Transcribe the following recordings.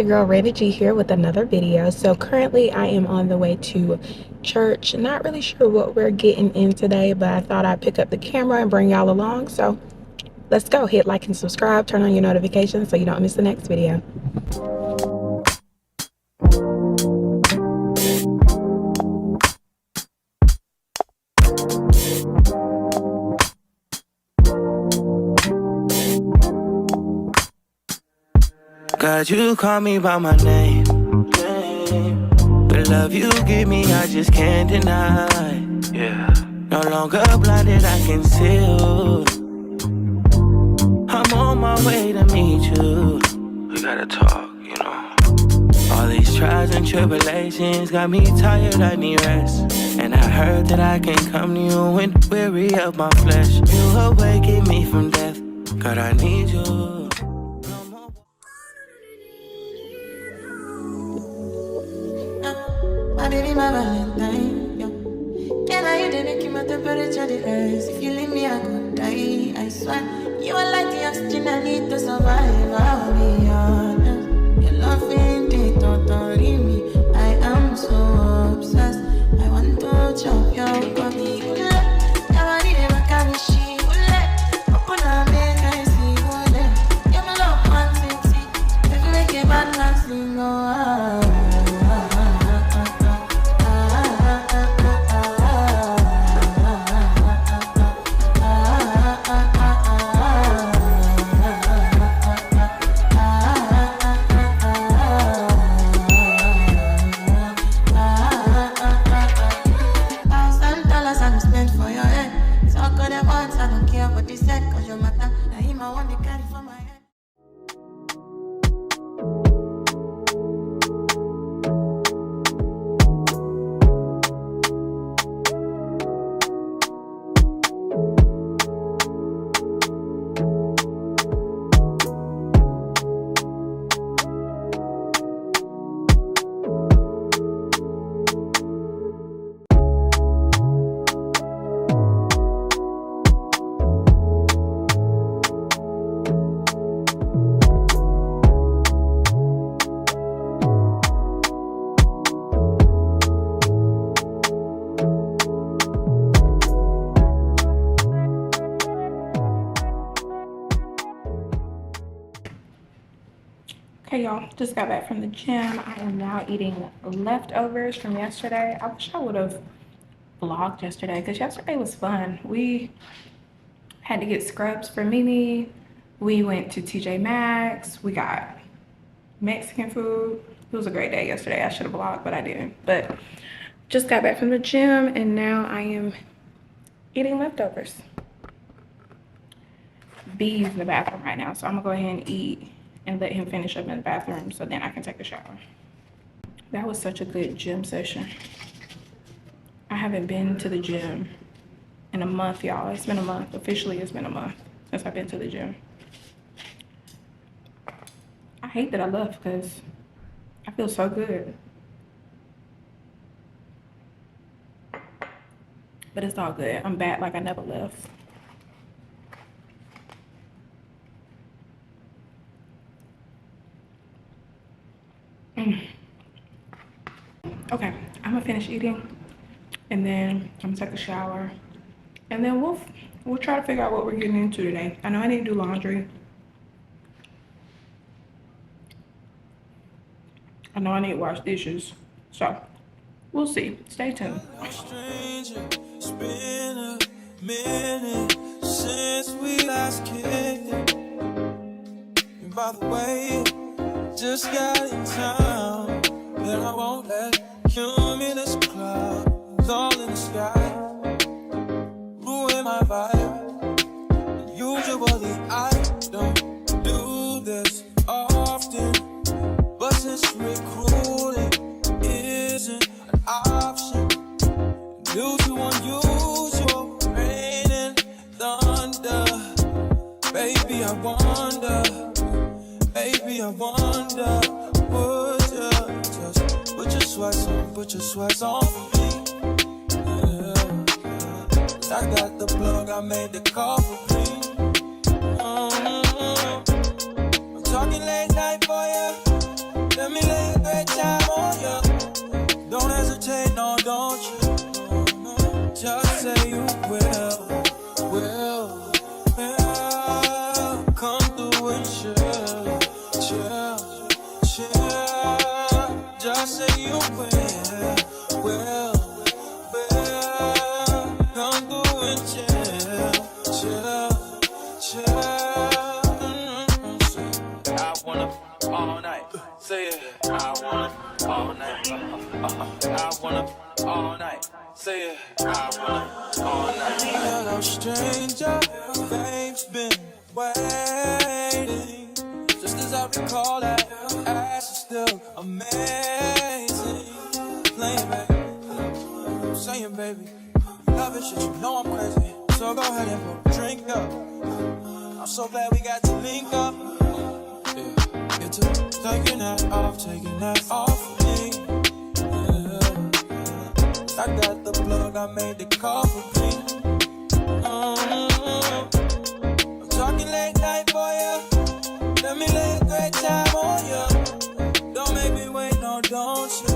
your girl Raven G here with another video. So currently I am on the way to church. Not really sure what we're getting in today, but I thought I'd pick up the camera and bring y'all along. So let's go. Hit like and subscribe, turn on your notifications so you don't miss the next video. God, you call me by my name. The love you give me, I just can't deny. Yeah. No longer blinded, I can see you. I'm on my way to meet you. We gotta talk, you know. All these trials and tribulations got me tired, I need rest. And I heard that I can come to you when weary of my flesh. You awaken me from death. God, I need you. My baby, my valentine, yo. Can I you didn't keep my temperature the rise? If you leave me, I could die, I swear. You are like the oxygen I need to survive, I'll be honest. Your love ain't it, totally me. I am so obsessed. I want to chop your body. Nobody never can she open up, make I see one. You're my love, 160. If you make a bad man sing, oh, Okay, y'all, just got back from the gym. I am now eating leftovers from yesterday. I wish I would have vlogged yesterday because yesterday was fun. We had to get scrubs for Mimi. We went to TJ Maxx. We got Mexican food. It was a great day yesterday. I should have vlogged, but I didn't. But just got back from the gym and now I am eating leftovers. B's in the bathroom right now, so I'm gonna go ahead and eat and let him finish up in the bathroom so then I can take a shower. That was such a good gym session. I haven't been to the gym in a month, y'all. It's been a month. Officially, it's been a month since I've been to the gym. I hate that I left because I feel so good. But it's all good. I'm back like I never left. Okay, I'm gonna finish eating and then I'm gonna take a shower and then we'll try to figure out what we're getting into today. I know I need to do laundry. I know I need to wash dishes. So we'll see. Stay tuned. It's been a minute since we last kicked it. And by the way, just got in town, but I won't let cumulus clouds all in the sky ruin my vibe. And usually I don't do this often, but since recruiting isn't an option due to unusual rain and thunder, baby I wonder, would you just put your sweats on for me? Yeah. I got the plug, I made the call for me. I'm talking late night for you. Let me lay a great time on you. Don't hesitate, no, don't you? Just say you will. Come through and chill. Just say you will. Come through and chill. I wanna all night. Say it. I wanna all night. I wanna all night. Say it. I wanna all night. Hello, stranger. Fame's been waiting. Just as I recall that ass is still amazing. Playing, baby. Saying, baby. Love it, shit, you know I'm crazy. So go ahead and put a drink up. I'm so glad we got to link up. Yeah, it's taking that off me. I got the plug, I made the call for me. I'm talking late night for you. Let me lay a great time on you. Don't make me wait, no, don't you?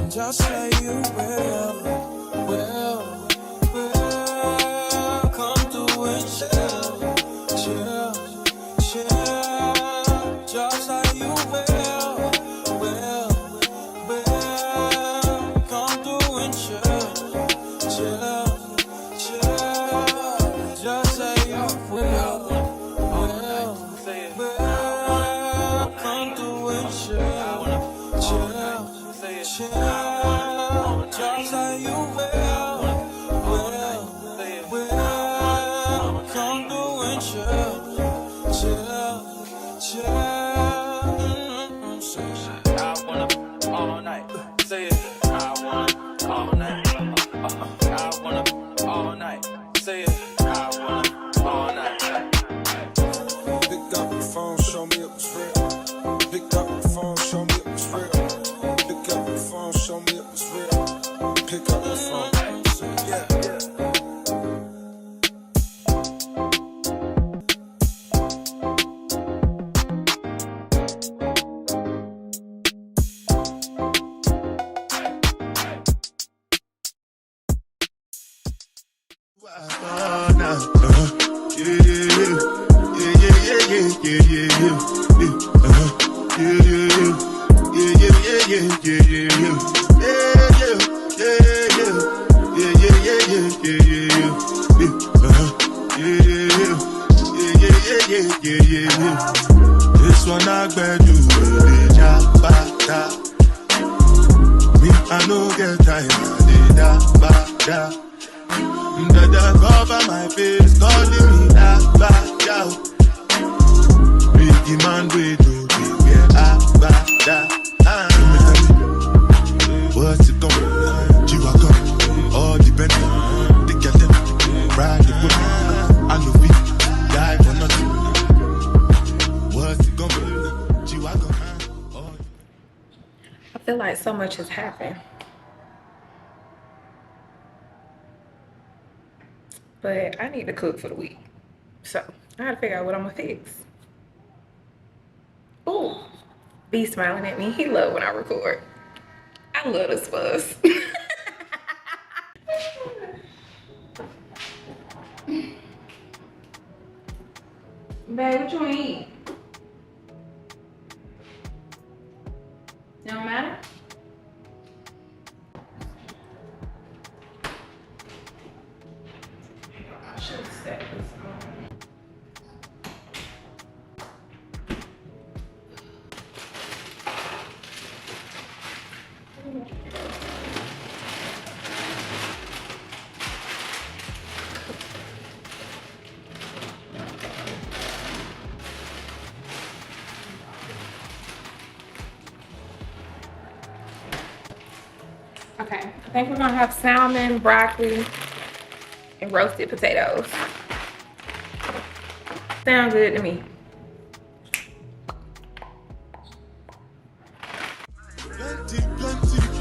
Just say you will. Come through and chill. Just say you will. Come through and chill. Just say you will. Come through and chill. Just say you will. Come through and chill. I wanna all night. Say it. I wanna all night. I wanna all night. Say it. I wanna all night. Pick up the phone, show me it was real. Pick up the phone, show me it was real. Pick up the phone, show me it was real. Pick up the phone. Yeah. This one I bet you the jabata. Me I no get time, the da. Dada cover my face, calling me da ba da. Biggie man wait to be where I ba da. What's it gonna be? G-Wagon, all depending. They get them, ride the whip. I know feet, die for nothing. What's it gonna be? G-Wagon, all. I feel like so much has happened. But I need to cook for the week. So I gotta figure out what I'm gonna fix. Ooh, B smiling at me. He love when I record. I love this fuss. Babe, what you wanna eat? It don't matter? I should have set this on. Okay, I think we're gonna have salmon, broccoli, and roasted potatoes. Sound good to me.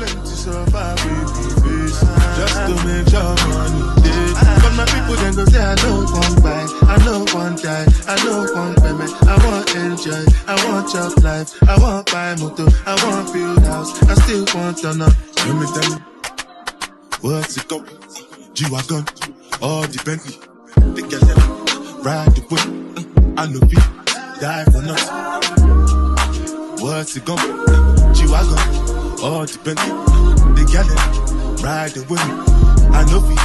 Plenty survive with me face. just to make sure money day. But my people then go say I know one buy, I know one die, I know one payment. I want enjoy, I want chop life, I want buy motor, I want build house, I still want turn up. Let me tell you, what's it go? G-Wagon, all the Bentley, the girl ride the whip, I know be die for nothing. What's it go? G-Wagon, all the Bentley, the girl ride the whip, I know be.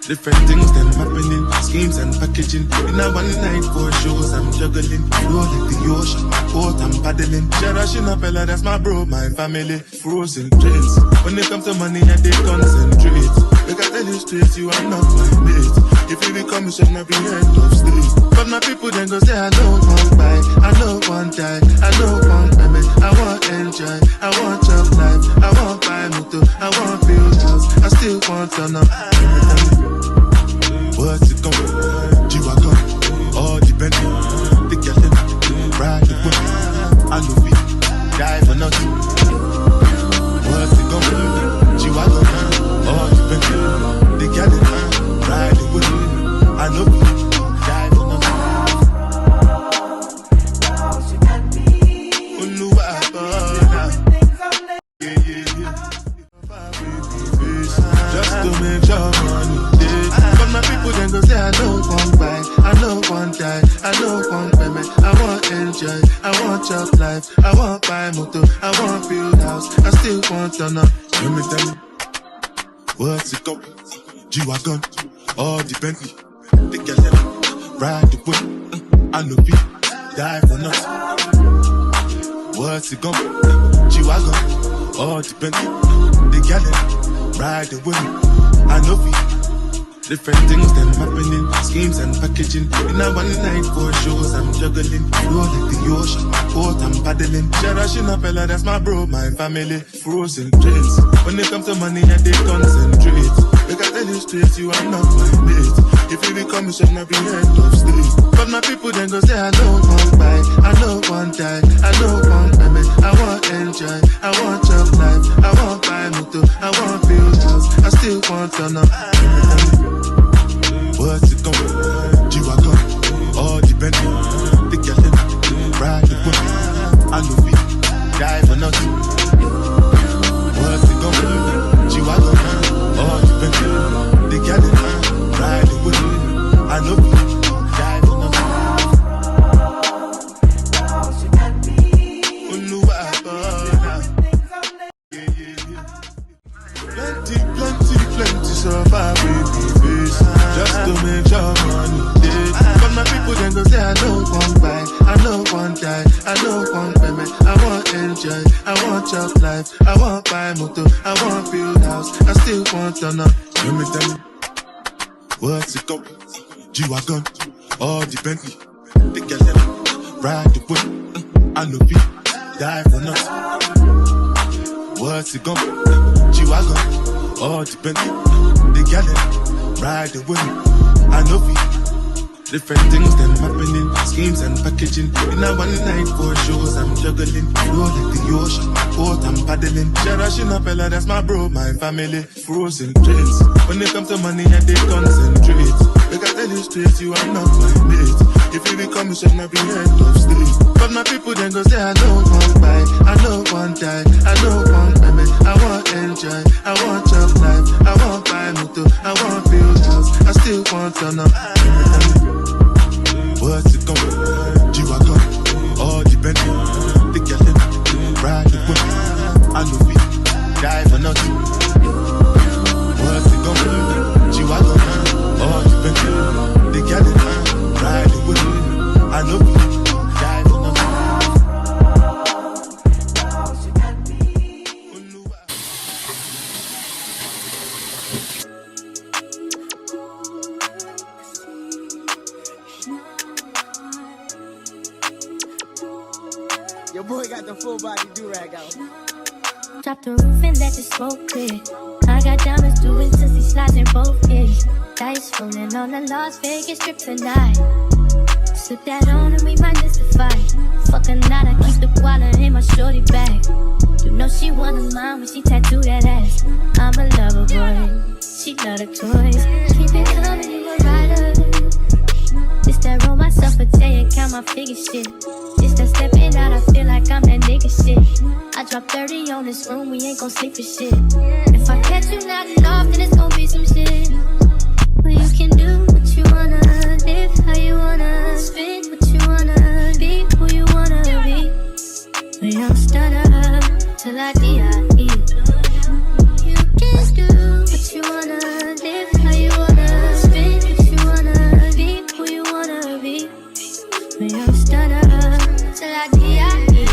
Different things them happening, schemes and packaging. In a one night for shows, I'm juggling. Roll like the ocean, boat I'm paddling. Cherishing a fella, that's my bro, my family. Frozen dreams. When it comes to money, I they concentrate. Look I tell you straight, you are not my mate. If you become, you should not be head of state. But my people then go say, I know one buy, I know one die, I know one payment. I want enjoy, I want chop life, I want buy motor, I want build house, I still want turn up. What's it going? G-Wagon, all the Bentley, the girl ride the whip, I know we die for nothing. What's it going? G-Wagon, all the Bentley, the girl ride the whip, I know we die for nothing. Oh no, just to make sure money day. But my people then go say I know one buy, I know one die, I know one payment. I want enjoy, I want chop life, I want buy motor, I want build house, I still want turn up. Let me tell you, what's it go? G-Wagon, all the Bentley, the girl ride the whip, I know be die for nothing. What's it go? G-Wagon, all the Bentley, the girl ride the whip, I know be. Different things them happening, schemes and packaging. In a one night for shows, I'm juggling. Roll like the ocean, boat I'm paddling. Cherishing a fella, that's my bro, my family. Frozen dreams. When it comes to money, I they concentrate. Look I tell you straight, you are not my mate. If you become, you should not be head of state. But my people then go say I know one buy, I know one die, I know one payment. I want enjoy, I want chop life, I want buy motor, I want build house, I still want turn up. What's it going? G-Wagon, all the Bentley, the girl ride the whip, I know we die for nothing. What's it going? G-Wagon, all the Bentley, the girl ride the whip, I know we die for nothing. Oh no, plenty survive with the face, just to make sure money day. But my people then go say I know one buy, I know one die, I know one payment. I want enjoy, I want chop life, I want buy motor, I want build house, I still want turn up. Let me tell you, what's it go? G-Wagon, all the Bentley, the girl ride the whip, I know we die for nothing. What's it go? G-Wagon, all the Bentley, the girl ride the whip, I know we. Different things them happening, schemes and packaging. In a one night for shows, I'm juggling. Roll like the ocean, boat I'm paddling. Cherishing a fella, that's my bro, my family. Frozen dreams. When it comes to money, I they concentrate. Look I tell you straight, you are not my mate. If you become, you should not be head of state. But my people then go say I know one buy, I know one die, I know one payment. I want enjoy, I want chop life, I want buy motor, I want build house, I still want turn up. What's it going? G-Wagon, all the Bentley, the girl ride the whip, I know we die for nothing. What's it going? G-Wagon, all the Bentley, the girl ride the whip, I know we die for nothing. Your boy got the full body do-rag out. Drop the roof and let the smoke clear. I got diamonds doing sissy slides in both ears. Dice rolling on the Las Vegas strip tonight. Slip that on and we might miss the fight. Fuck a night, I keep the wallet in my shorty bag. You know she one of mine when she tattooed that ass. I'm a lover boy. She love the toys. Keep it coming, you a rider. It's that roll myself a day and count my figure shit. It's that stepping out, I feel like I'm that nigga shit. I drop 30 on this room, we ain't gon' sleep for shit. If I catch you nodding off, then it's gon' be some shit. Well, you can do what you wanna, live how you wanna, spit what you wanna, be who you wanna be. We don't stutter till I D.I.E. You can do what you wanna, live how you wanna, spit what you wanna, be who you wanna be. We don't stutter till I D.I.E.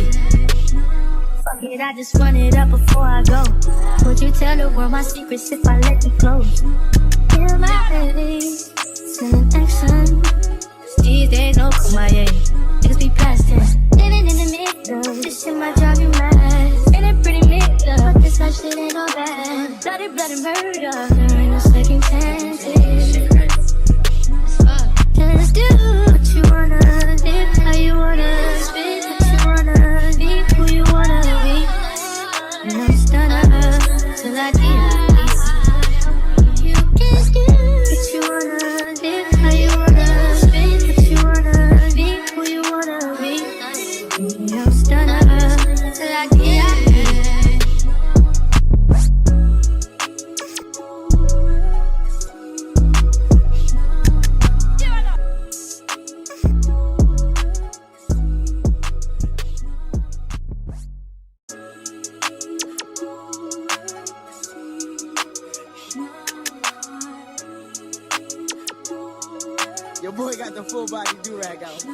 Fuck it, I just run it up before I go. Would you tell the world my secrets if I let you close? Feel my release, sending action. These days no kumbaya, niggas be past tense. Living in the middle, this shit might drive you mad. Spinning pretty middle, but this life shit ain't all bad. Bloody, bloody murder, there ain't no second chances. Just do what you wanna, live how you wanna, spit what you wanna, be who you wanna be. And I'm stutter till I D.I.E. You can do what you wanna, live how you wanna, spit what you wanna, be who you wanna be. And I'm stutter till I D.I.E. Your boy got the full body do-rag out.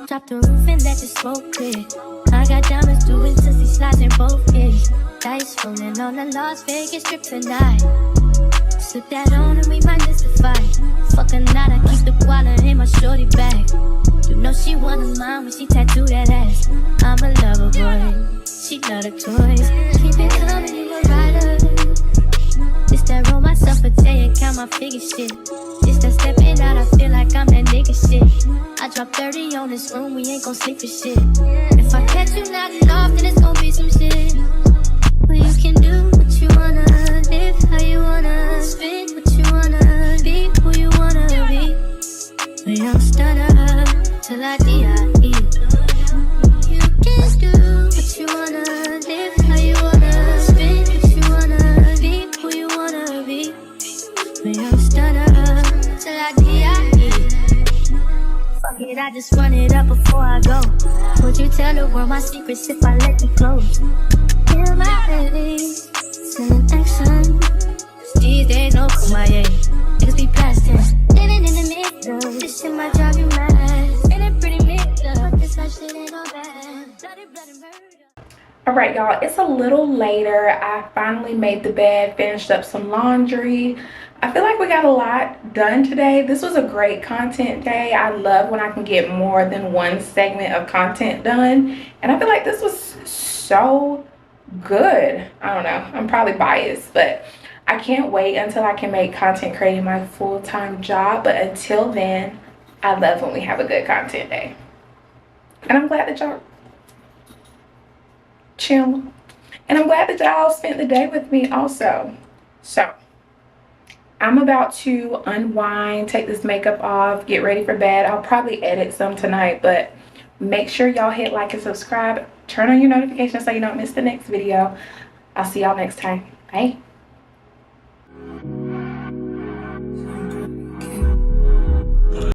Drop the roof and let the smoke clear. I got diamonds doing sissy slides in both ears. Dice rolling on the Las Vegas strip tonight. Slip that on and we might miss the fight. Fuck a night, I keep the wallet in my shorty bag. You know she wasn't mine when she tattooed that ass. I'm a lover boy, she love the toys. Keep it coming, you a rider. It's that roll myself a day and count my figure shit. It's that stepping out, I feel like I'm that nigga shit. I drop 30 on this room, we ain't gon' sleep for shit. If I catch you nodding off, then it's gon' be some shit. Well, you can do what you wanna, live how you wanna, spit what you wanna, be who you wanna be. We don't stutter till I D.I.E. You can do what you wanna, live how you wanna, spit what you wanna, be who you wanna be. We don't stutter till I D.I.E. Fuck it, I just run it up before I go. Would you tell the world my secrets if I let you close? Feel my release, sending action. These days no kumbaya, niggas be past tense. Living in the middle, this shit might drive you mad. Spinning pretty middle, but this life shit ain't all bad. Bloody, bloody murder. All right, y'all, it's a little later. I finally made the bed, finished up some laundry. I feel like we got a lot done today. This was a great content day. I love when I can get more than one segment of content done. And I feel like this was so good. I don't know, I'm probably biased, but I can't wait until I can make content creating my full-time job. But until then, I love when we have a good content day. And I'm glad that y'all chill. And I'm glad that y'all spent the day with me also. So I'm about to unwind, take this makeup off, get ready for bed. I'll probably edit some tonight, but make sure y'all hit like and subscribe. Turn on your notifications so you don't miss the next video. I'll see y'all next time. Bye.